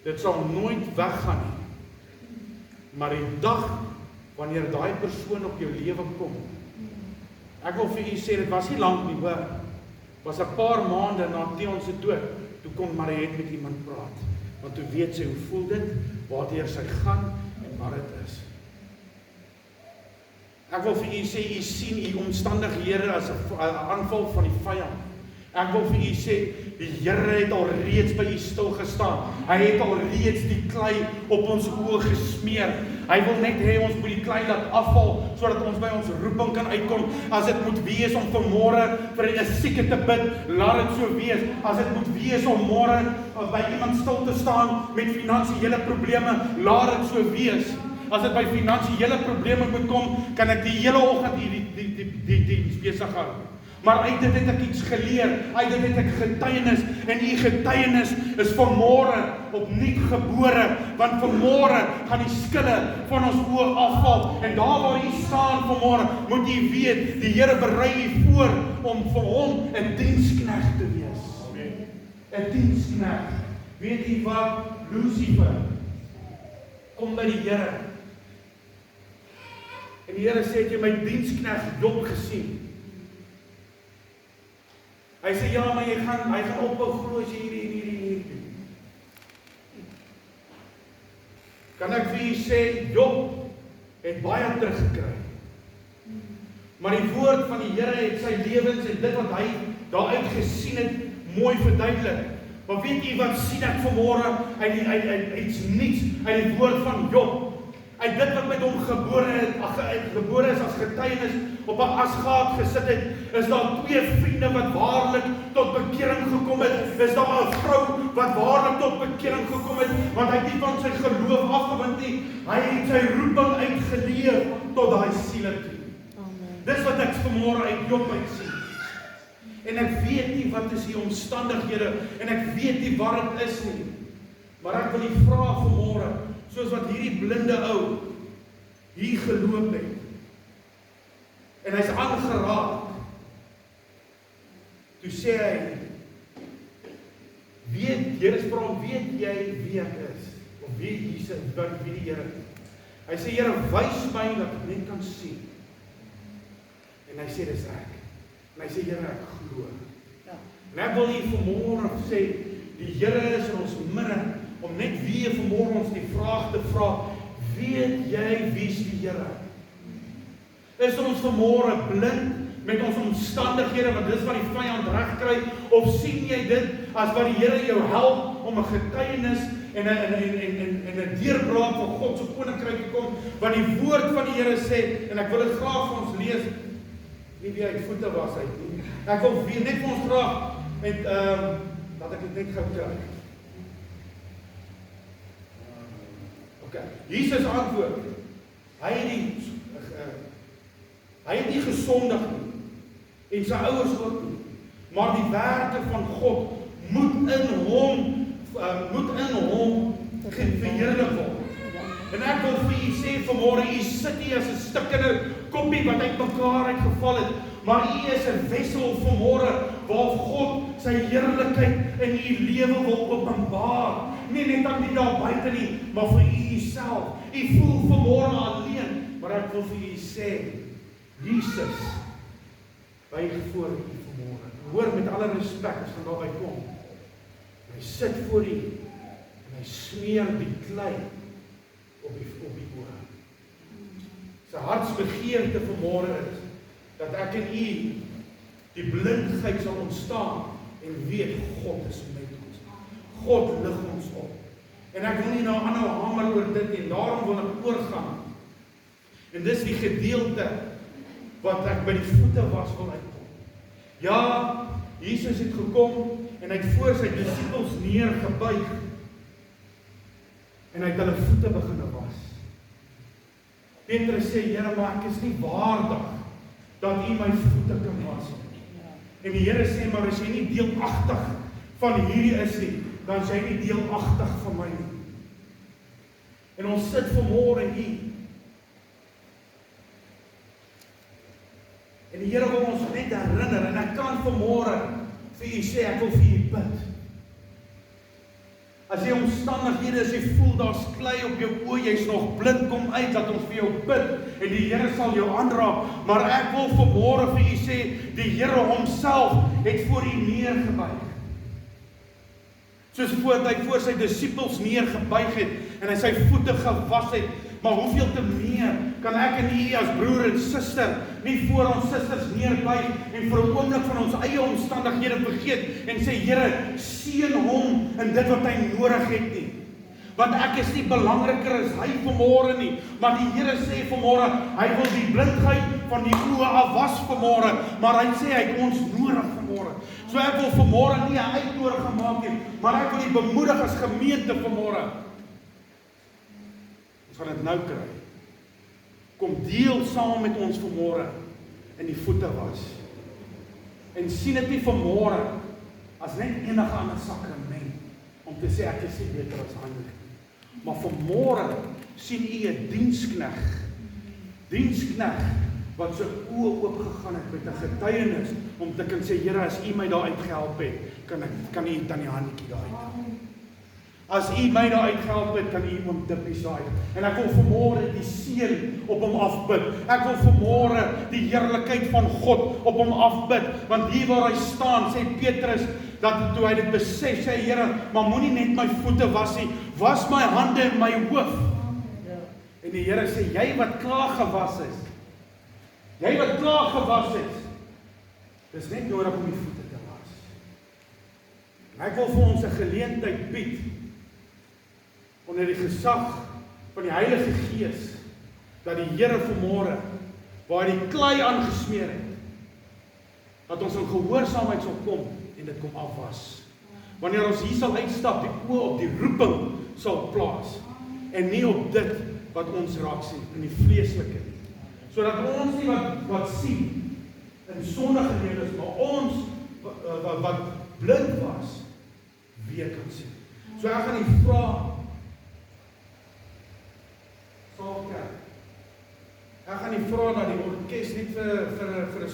Dit sal nooit weggaan nie. Maar die dag, wanneer daai persoon op jou lewe kom, ek wil vir u sê, dit was nie lank nie, hoor. Was 'n paar maande na Theon se dood, toe kon Mariet met iemand praat. Want toe weet sy, hoe voel dit, waartoe sy gaan, en wat dit is. Ek wil vir u sê, u sien u omstandighede as 'n aanval van die vyand. Ek wil vir u sê, die Here het al reeds by u stil gestaan. Hy het al reeds die klei op ons oë gesmeer. Hy wil net hê ons moet die klei laat afval, sodat ons by ons roeping kan uitkom. As dit moet wees om vanmôre vir 'n sieke te bid, laat dit so wees. As dit moet wees om môre by iemand stil te staan met finansiële probleme, laat dit so wees. As dit by finansiële probleme moet kom, kan ek die hele oggend die besig hou. Maar uit dit het ek iets geleer, uit dit het ek getuienis, en die getuienis is vanmôre opnuut gebore, want vanmôre gaan die skille van ons oë afval, en daar waar u staan vanmôre, moet u weet, die Here berei u voor om vir hom 'n diensknegt te wees. 'n Diensknegt. Weet u wat? Lucifer kom by die Here, en die Here sê, het jy my diensknegt Job gesien? Hy sê, ja, maar hy gaan ophou glo as jy hierdie. Kan ek vir u sê, Job het baie teruggekry. Maar die woord van die Here het sy lewens en dit wat hy daaruit gesien het, mooi verduidelik. Maar weet jy wat sien ek vanmôre uit iets niets uit die woord van Job? Uit dit wat met hom gebore is as getuienis, op 'n asgaat gesit het, is daar 2 vriende wat waarlik tot bekering gekom het. Is daar 'n vrou wat waarlik tot bekering gekom het, want hy het nie van sy geloof afgewend nie. Hy het sy roeping uitgeleef tot daai siele toe. Dis wat ek vanmôre uit Job uit sien. En ek weet nie wat is die omstandighede, en ek weet nie wat dit is nie. Maar ek wil die vra vanmôre, soos wat hierdie blinde ou hier geloop het, en hy's aangeraak. Toe sê hy, Here vra hom, weet jy wie ek is? Of wie Jesus, wie die Here is? Hy sê, Here, wys my dat ek net kan sien. En hy sê, dis ek. En hy sê, Here, ek glo. Ja. En ek wil hier vanmôre sê, die Here is in ons midde, om net weer vanmôre ons die vraag te vra, weet jy wie is die Here? Is ons vanmôre blind met ons omstandighede, want dis wat die vyand reg kry, of sien jy dit as wat die Here jou help om 'n getuienis en 'n deurbraak van God se koninkryk te kom, wat die woord van die Here sê, en ek wil dit graag vir ons lees, nie wie uit voete was uit nie. Ek wil weer net vir ons graag met laat ek dit net gou kry. Okay. Jesus antwoord. Hy het nie gesondig nie en sy ouers ook nie. Maar die werke van God moet in hom verheerlik word. En ek wil vir u sê vanmôre, u sit hier as 'n stikkende koppie wat uitmekaar uitgeval het, maar u is 'n wessel vanmôre waar God sy heerlikheid in u lewe wil openbaar. Nie net aan die daar buite nie, maar vir u self. U voel vanmôre alleen, maar ek wil vir u sê, Jesus buig voor u vanmôre. Hoor met alle respek as van daarby kom. Hy sit voor u en hy smeer die klei op die oor. Sy hartsbegeerte vanmôre is dat ek en u die blindheid sal ontstaan en weet God is met ons. God lig ons op. En ek wil nie nou aanhou hamer oor dit en daarom wil ek oorgaan. En dis die gedeelte wat ek by die voete was wil uitkom. Ja, Jesus het gekom en hy het voor sy disippels neergebuig en hy het hulle voete begin was. Petrus sê, Here, maar ek is nie waardig dat u my voete kan was nie. En die Here sê, maar as jy nie deelagtig van hierdie is nie, dan is jy nie deelagtig van my nie. En ons sit vanmôre hier. En die Here wil ons net herinner, en ek kan vanmôre vir u sê, ek wil vir u bid. As jy omstandighede, as jy voel daar's klei op jou oë, jy's nog blind, kom uit, dat ons vir jou bid, en die Here sal jou aanraak, maar ek wil vanmôre vir u sê, die Here homself het voor u neergebuig. Soos voordat hy voor sy disippels neergebuig het, en hy sy voete gewas het, maar hoeveel te meer kan ek en u as broer en suster nie voor ons susters neerbuig en vir 'n oomblik van ons eie omstandighede vergeet en sê, Here, seën hom in dit wat hy nodig het nie. Want ek is nie belangriker as hy vanmôre nie, maar die Here sê vanmôre, hy wil die blindheid van die oë afwas vanmôre, maar hy sê hy het ons nodig vanmôre. So ek wil vanmôre nie 'n uitnodiging maak nie, maar ek wil u bemoedig as gemeente vanmôre. Ons gaan dit nou kry. Kom deel saam met ons vanmôre in die voete was. En sien dit nie vanmôre as net enige ander sakrament om te sê ek is nie beter as ander nie. Maar vanmôre sien u 'n dienskneg wat sy oë oopgegaan het met 'n getuienis om te kan sê, Here, as u my daar uitgehelp het, kan u dan die handjie daar uit. As u my daar uitgehelp het, kan u hom dippies daar uit. En ek wil vanmôre die seën op hom afbid. Ek wil vanmôre die heerlikheid van God op hom afbid, want hier waar hy staan, sê Petrus, dat toe hy dit besef, sê Here, maar moenie net my voete was nie, was my hande en my hoof. En die Here sê, jy wat klaar gewas is, dis net nodig om die voete te was. En ek wil vir ons 'n geleentheid bied, onder die gesag van die Heilige Gees, dat die Here vanmôre, waar hy die klei aangesmeer het, dat ons in gehoorsaamheid sal kom en dit kom afwas. Wanneer ons hier sal uitstap, die oë op die roeping sal plaas, en nie op dit wat ons raak sien, in die vleeslike nie. Sodat ons nie wat sien, in sondige lewens, maar ons wat blind was, weer kan sien. So ek gaan die vra, ek gaan die vra na die orkes net vir 'n